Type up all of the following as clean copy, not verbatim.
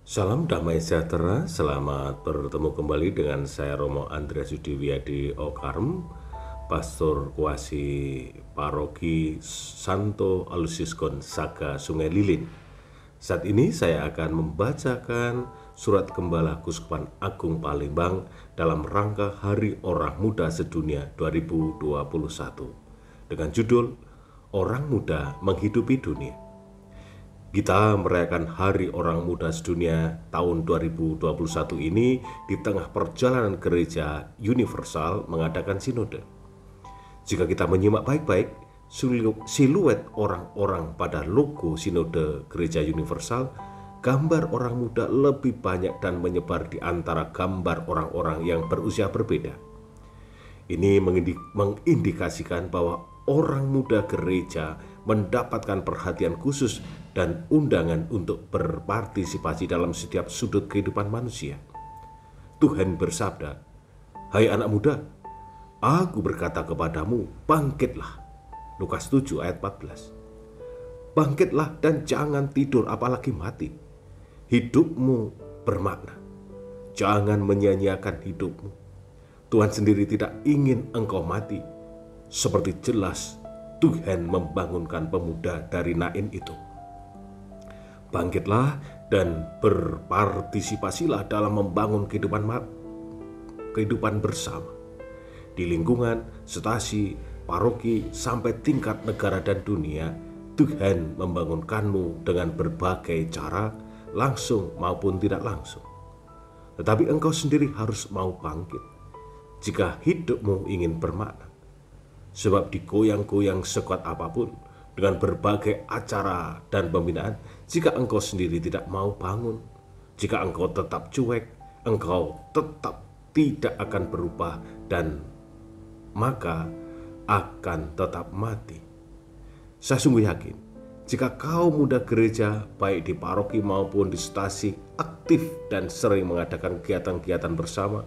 Salam damai sejahtera, selamat bertemu kembali dengan saya Romo Andreas Yudiwiyadi Okarm, Pastor Kuasi Paroki Santo Aloysius Gonzaga Sungai Lilin. Saat ini saya akan membacakan surat Gembala Keuskupan Agung Palembang dalam rangka Hari Orang Muda Sedunia 2021 dengan judul Orang Muda Menghidupi Dunia. Kita merayakan Hari Orang Muda Sedunia tahun 2021 ini di tengah perjalanan gereja universal mengadakan sinode. Jika kita menyimak baik-baik, siluet orang-orang pada logo sinode gereja universal, gambar orang muda lebih banyak dan menyebar di antara gambar orang-orang yang berusia berbeda. Ini mengindikasikan bahwa orang muda gereja mendapatkan perhatian khusus dan undangan untuk berpartisipasi dalam setiap sudut kehidupan manusia. Tuhan bersabda, "Hai anak muda, aku berkata kepadamu, bangkitlah." Lukas 7 ayat 14. Bangkitlah dan jangan tidur apalagi mati. Hidupmu bermakna. Jangan menyia-nyiakan hidupmu. Tuhan sendiri tidak ingin engkau mati. Seperti jelas Tuhan membangunkan pemuda dari Nain itu. Bangkitlah dan berpartisipasilah dalam membangun kehidupan bersama. Di lingkungan, stasi, paroki, sampai tingkat negara dan dunia, Tuhan membangunkanmu dengan berbagai cara, langsung maupun tidak langsung. Tetapi engkau sendiri harus mau bangkit jika hidupmu ingin bermakna. Sebab digoyang-goyang sekuat apapun dengan berbagai acara dan pembinaan, jika engkau sendiri tidak mau bangun, jika engkau tetap cuek, engkau tetap tidak akan berubah dan maka akan tetap mati. Saya sungguh yakin, jika kaum muda gereja baik di paroki maupun di stasi aktif dan sering mengadakan kegiatan-kegiatan bersama,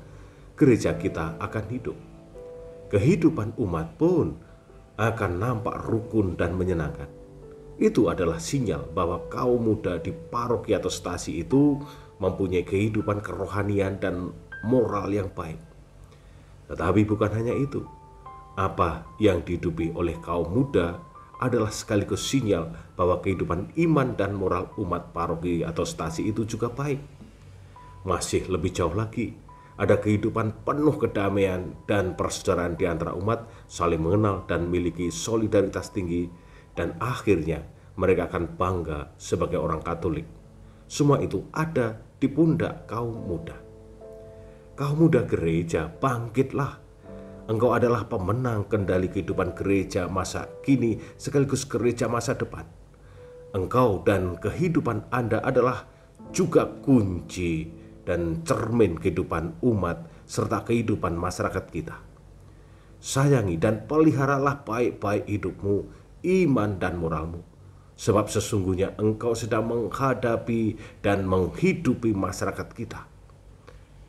gereja kita akan hidup. Kehidupan umat pun akan nampak rukun dan menyenangkan. Itu adalah sinyal bahwa kaum muda di paroki atau stasi itu mempunyai kehidupan kerohanian dan moral yang baik. Tetapi bukan hanya itu. Apa yang dihidupi oleh kaum muda adalah sekaligus sinyal bahwa kehidupan iman dan moral umat paroki atau stasi itu juga baik. Masih lebih jauh lagi, ada kehidupan penuh kedamaian dan persaudaraan di antara umat, saling mengenal dan memiliki solidaritas tinggi, dan akhirnya mereka akan bangga sebagai orang Katolik. Semua itu ada di pundak kaum muda. Kaum muda gereja, bangkitlah. Engkau adalah pemenang kendali kehidupan gereja masa kini sekaligus gereja masa depan. Engkau dan kehidupan Anda adalah juga kunci dan cermin kehidupan umat serta kehidupan masyarakat kita. Sayangi dan peliharalah baik-baik hidupmu, iman dan moralmu. Sebab sesungguhnya engkau sedang menghadapi dan menghidupi masyarakat kita.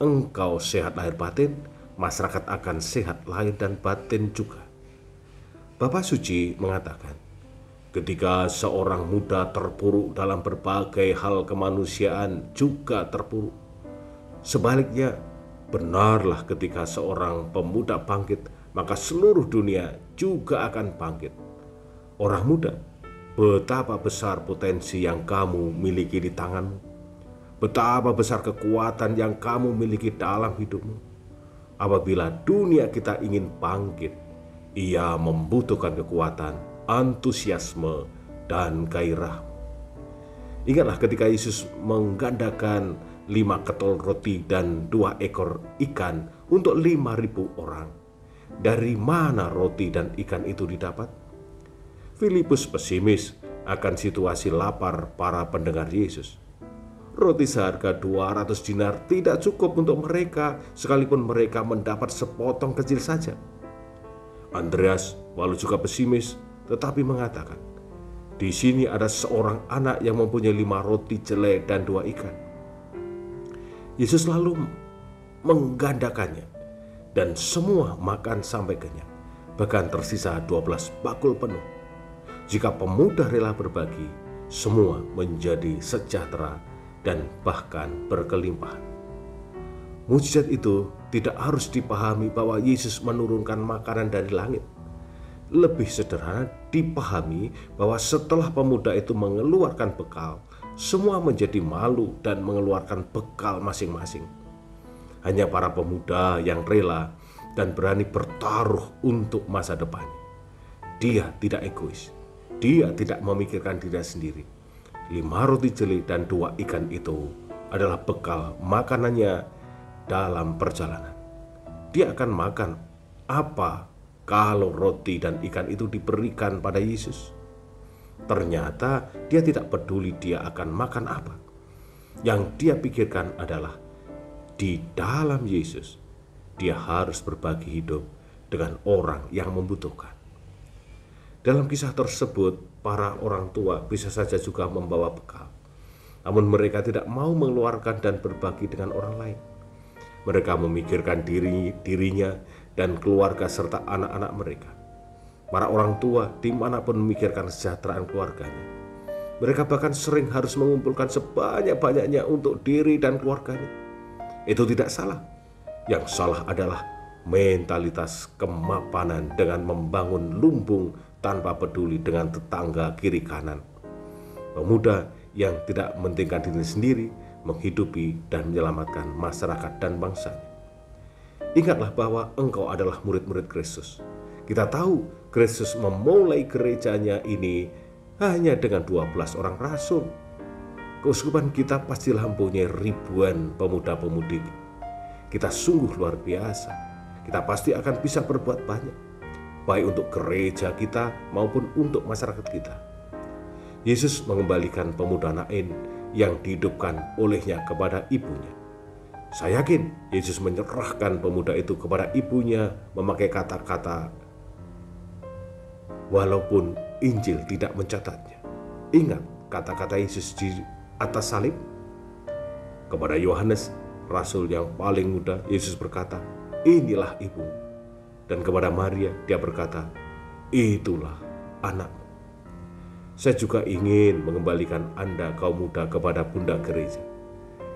Engkau sehat lahir batin, masyarakat akan sehat lahir dan batin juga. Bapa Suci mengatakan, ketika seorang muda terpuruk dalam berbagai hal kemanusiaan juga terpuruk. Sebaliknya, benarlah ketika seorang pemuda bangkit, maka seluruh dunia juga akan bangkit. Orang muda, betapa besar potensi yang kamu miliki di tanganmu. Betapa besar kekuatan yang kamu miliki dalam hidupmu. Apabila dunia kita ingin bangkit, ia membutuhkan kekuatan, antusiasme, dan gairah. Ingatlah ketika Yesus menggandakan 5 ketol roti dan 2 ekor ikan untuk 5.000 orang. Dari mana roti dan ikan itu didapat? Filipus pesimis akan situasi lapar para pendengar Yesus. Roti seharga 200 dinar tidak cukup untuk mereka, sekalipun mereka mendapat sepotong kecil saja. Andreas walau juga pesimis, tetapi mengatakan, di sini ada seorang anak yang mempunyai 5 roti jelai dan 2 ikan. Yesus lalu menggandakannya dan semua makan sampai kenyang. Bahkan tersisa 12 bakul penuh. Jika pemuda rela berbagi, semua menjadi sejahtera dan bahkan berkelimpahan. Mukjizat itu tidak harus dipahami bahwa Yesus menurunkan makanan dari langit. Lebih sederhana dipahami bahwa setelah pemuda itu mengeluarkan bekal, semua menjadi malu dan mengeluarkan bekal masing-masing. Hanya para pemuda yang rela dan berani bertaruh untuk masa depannya. Dia tidak egois. Dia tidak memikirkan diri sendiri. 5 roti jeli dan 2 ikan itu adalah bekal makanannya dalam perjalanan. Dia akan makan apa kalau roti dan ikan itu diberikan pada Yesus? Ternyata dia tidak peduli dia akan makan apa. Yang dia pikirkan adalah di dalam Yesus dia harus berbagi hidup dengan orang yang membutuhkan. Dalam kisah tersebut, para orang tua bisa saja juga membawa bekal. Namun mereka tidak mau mengeluarkan dan berbagi dengan orang lain. Mereka memikirkan dirinya dan keluarga serta anak-anak mereka. Para orang tua dimanapun memikirkan kesejahteraan keluarganya. Mereka bahkan sering harus mengumpulkan sebanyak-banyaknya untuk diri dan keluarganya. Itu tidak salah. Yang salah adalah mentalitas kemapanan dengan membangun lumbung tanpa peduli dengan tetangga kiri kanan. Pemuda yang tidak mementingkan diri sendiri menghidupi dan menyelamatkan masyarakat dan bangsanya. Ingatlah bahwa engkau adalah murid-murid Kristus. Kita tahu Kristus memulai gerejanya ini hanya dengan 12 orang rasul. Keuskupan kita pastilah mempunyai ribuan pemuda-pemudi. Kita sungguh luar biasa. Kita pasti akan bisa berbuat banyak, baik untuk gereja kita maupun untuk masyarakat kita. Yesus mengembalikan pemuda Nain yang dihidupkan olehnya kepada ibunya. Saya yakin Yesus menyerahkan pemuda itu kepada ibunya memakai kata-kata walaupun Injil tidak mencatatnya. Ingat kata-kata Yesus di atas salib? Kepada Yohanes, rasul yang paling muda, Yesus berkata, "Inilah ibu." Dan kepada Maria, dia berkata, "Itulah anakmu." Saya juga ingin mengembalikan Anda kaum muda kepada Bunda Gereja.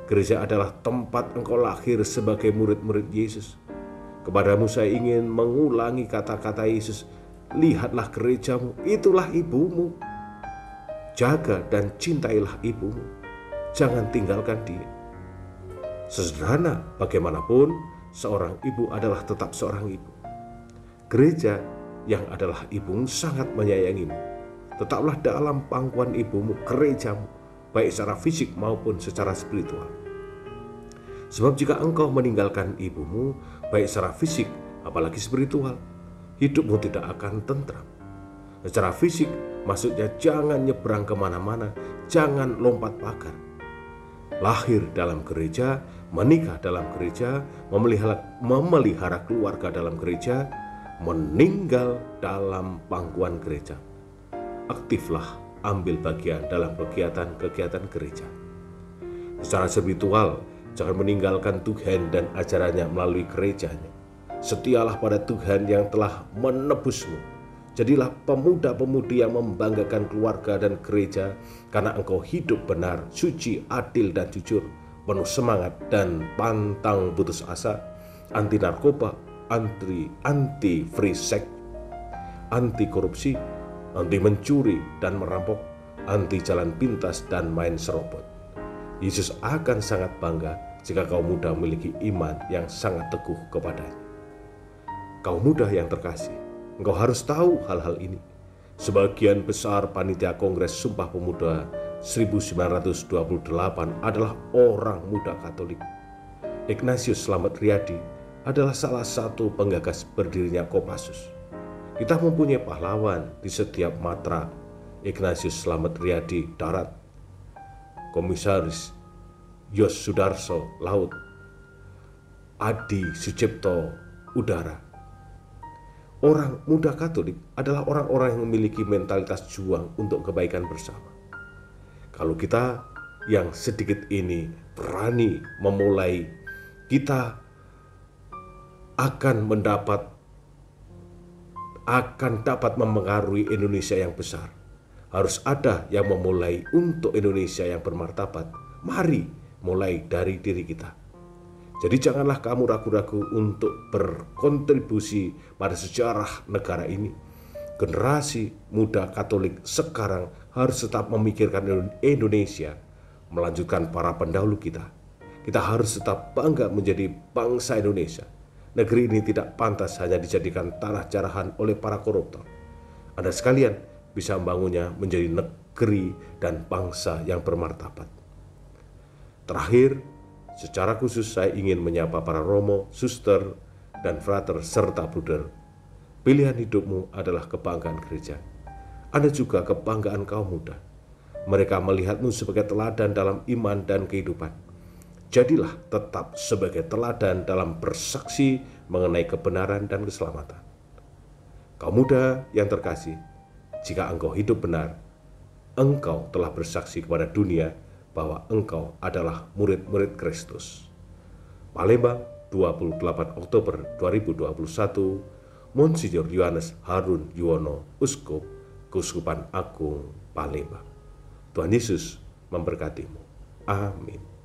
Gereja adalah tempat engkau lahir sebagai murid-murid Yesus. Kepadamu saya ingin mengulangi kata-kata Yesus, "Lihatlah gerejamu, itulah ibumu." Jaga dan cintailah ibumu. Jangan tinggalkan dia. Sesederhana bagaimanapun, seorang ibu adalah tetap seorang ibu. Gereja yang adalah ibumu sangat menyayangimu. Tetaplah dalam pangkuan ibumu, gerejamu, baik secara fisik maupun secara spiritual. Sebab jika engkau meninggalkan ibumu, baik secara fisik apalagi spiritual, hidupmu tidak akan tentram. Secara fisik maksudnya jangan nyebrang kemana-mana, jangan lompat pagar. Lahir dalam gereja, menikah dalam gereja, memelihara keluarga dalam gereja, meninggal dalam pangkuan gereja. Aktiflah ambil bagian dalam kegiatan-kegiatan gereja. Secara spiritual, jangan meninggalkan Tuhan dan ajarannya melalui gerejanya. Setialah pada Tuhan yang telah menebusmu. Jadilah pemuda-pemudi yang membanggakan keluarga dan gereja karena engkau hidup benar, suci, adil, dan jujur, penuh semangat dan pantang putus asa, anti narkoba, anti free sex, anti korupsi, anti mencuri dan merampok, anti jalan pintas dan main serobot. Yesus akan sangat bangga jika kaum muda memiliki iman yang sangat teguh kepadanya. Kaum muda yang terkasih, engkau harus tahu hal-hal ini. Sebagian besar panitia Kongres Sumpah Pemuda 1928 adalah orang muda Katolik. Ignatius Slamet Riyadi adalah salah satu penggagas berdirinya Kopassus. Kita mempunyai pahlawan di setiap matra. Ignatius Slamet Riyadi darat, Komisaris Yos Sudarso laut, Adi Sucipto udara. Orang muda Katolik adalah orang-orang yang memiliki mentalitas juang untuk kebaikan bersama. Kalau kita yang sedikit ini berani memulai, kita akan dapat mempengaruhi Indonesia yang besar. Harus ada yang memulai untuk Indonesia yang bermartabat, Mari mulai dari diri kita. Jadi janganlah kamu ragu-ragu untuk berkontribusi pada sejarah negara ini. Generasi muda Katolik sekarang harus tetap memikirkan Indonesia, melanjutkan para pendahulu kita. Kita harus tetap bangga menjadi bangsa Indonesia. Negeri ini tidak pantas hanya dijadikan tanah jarahan oleh para koruptor. Anda sekalian bisa membangunnya menjadi negeri dan bangsa yang bermartabat. Terakhir, secara khusus saya ingin menyapa para romo, suster, dan frater serta bruder. Pilihan hidupmu adalah kebanggaan gereja. Anda juga kebanggaan kaum muda. Mereka melihatmu sebagai teladan dalam iman dan kehidupan. Jadilah tetap sebagai teladan dalam bersaksi mengenai kebenaran dan keselamatan. Kaum muda yang terkasih, jika engkau hidup benar, engkau telah bersaksi kepada dunia bahwa engkau adalah murid-murid Kristus. Palembang, 28 Oktober 2021, Monsinyur Yohanes Harun Yuwono, Uskup Keuskupan Agung Palembang. Tuhan Yesus memberkatimu. Amin.